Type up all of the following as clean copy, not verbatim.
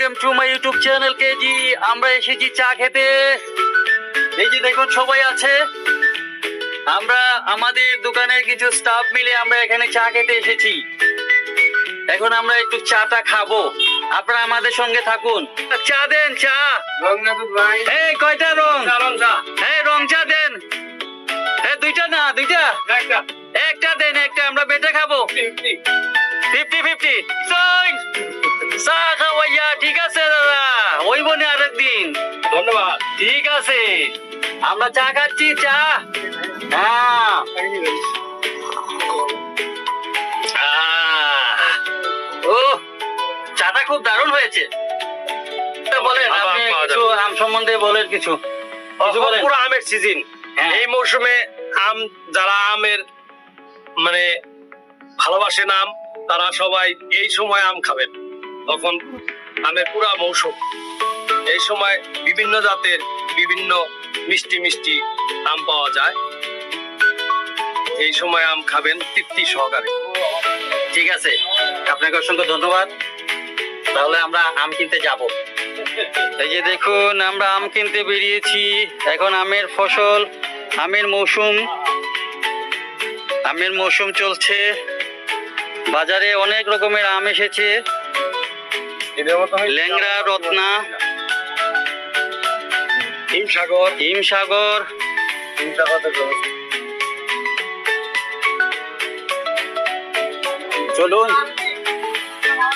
Welcome to my YouTube channel KG. আমরা এসেছি চা খেতে। এই যে দেখুন সবাই আছে। আমরা আমাদের দোকানের কিছু স্টাফ মিলে আমরা এখানে চা খেতে এসেছি। এখন আমরা একটু চাটা খাবো, আপনারা আমাদের সঙ্গে থাকুন। চা দেন, চা। এই কয়টা রং? এই রং চা দেন। দুইটা না, দুইটা, একটা দেন, একটা। আমরা বেটে খাবো। 50-50 চা খাওয়াইয়া। ঠিক আছে দাদা, ওই বনে আরেকদিন। ধন্যবাদ। ঠিক আছে, আমরা চা খাচ্ছি। চা, হ্যাঁ। ও, চাটা খুব দারুণ হয়েছে। বলেন আপনি কিছু আম সম্বন্ধে বলেন, কিছু বলেন। পুরো আমের সিজন। এই মৌসুমে আম, যারা আমের মানে ভালোবাসেন আম, তারা সবাই এই সময় আম খাবেন। তখন আমের পুরা মৌসুম। এই সময় বিভিন্ন জাতের বিভিন্ন মিষ্টি মিষ্টি আম পাওয়া যায়। এই সময় আম খাবেন তৃপ্তি সহকারে। ঠিক আছে, আপনাকে অসংখ্য ধন্যবাদ। তাহলে আমরা আম কিনতে যাব। এই যে দেখুন, আমরা আম কিনতে বেরিয়েছি। এখন আমের ফসল, আমের মৌসুম চলছে। বাজারে অনেক রকমের আম এসেছে। ল্যাংড়া, রত্না, হিমসাগর। চলুন,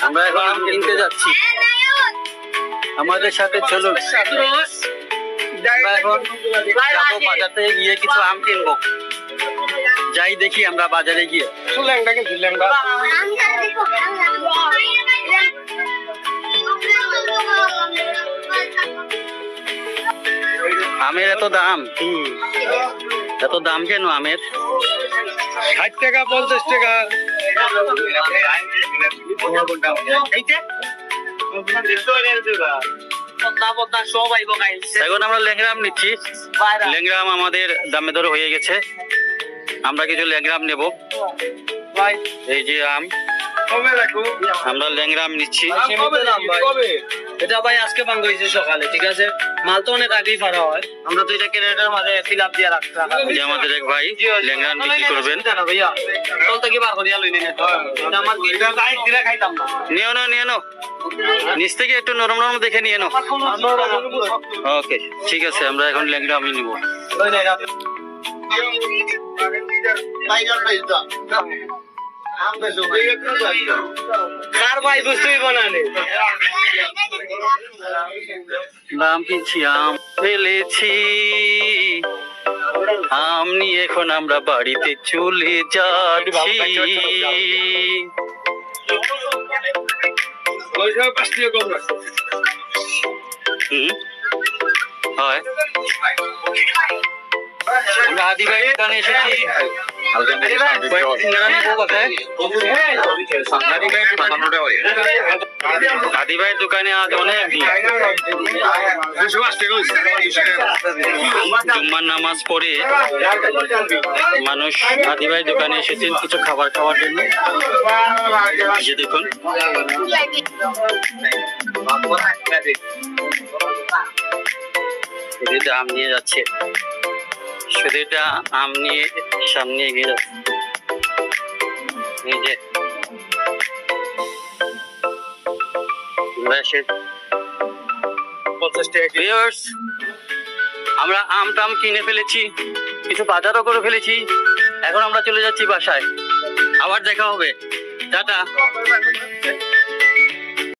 আমরা এখন আম কিনতে যাচ্ছি। আমাদের সাথে চলুন। আমরা এখন যাবো বাজার থেকে, গিয়ে কিছু আম কিনবো। যাই দেখি আমরা বাজারে গিয়ে। আমের এত দাম? এত দাম কেন আমের? 60 টাকা, 50 টাকা। এখন আমরা ল্যাংড়া আম নিচ্ছি। ল্যাংড়া আম আমাদের দামে দরে হয়ে গেছে। আমরা কিছু ল্যাংড়া আম নেবো। এই যে আম, আমরা ল্যাংড়া আম নিচ্ছি। এটা ভাই আজকে বাঙ্গ হয়েছে সকালে। ঠিক আছে, মাল তো অনেক আগেই ফাড়া হয়। আমরা তো এটা ক্যারেটার মাঝে ফিল আপ দিয়ে রাখতাম। যে আমাদের এক ভাই ল্যাংড়া আম বিক্রি করবেন। ভাইয়া চল থেকে বার করিয়া লই নিন। আমার দিরা খাইতাম না। নিয়ে নো নিচ থেকে একটু নরম নরম দেখে নিয়ে নো। ওকে, ঠিক আছে, আমরা এখন ল্যাংড়া আমি নিব। কার ভাই বুঝতেই বানানে নাম কিনছি, আম ফেলেছি। আম নিয়ে এখন আমরা বাড়িতে চলে যাচ্ছি। হয় আমরা হাদি ভাই দোকানে এসেছি। হাদি ভাইয়ের দোকানে আজ অনেক জুম্মার নামাজ পড়ে মানুষ হাদি ভাইয়ের দোকানে এসেছেন কিছু খাবার খাওয়ার জন্য। যে দেখুন, আম নিয়ে যাচ্ছে, শুধু এটা আম নিয়ে সামনে এগিয়ে যাচ্ছে। এই যে আমরা আম টাম কিনে ফেলেছি, কিছু বাজারও করে ফেলেছি। এখন আমরা চলে যাচ্ছি বাসায়। আবার দেখা হবে, টাটা।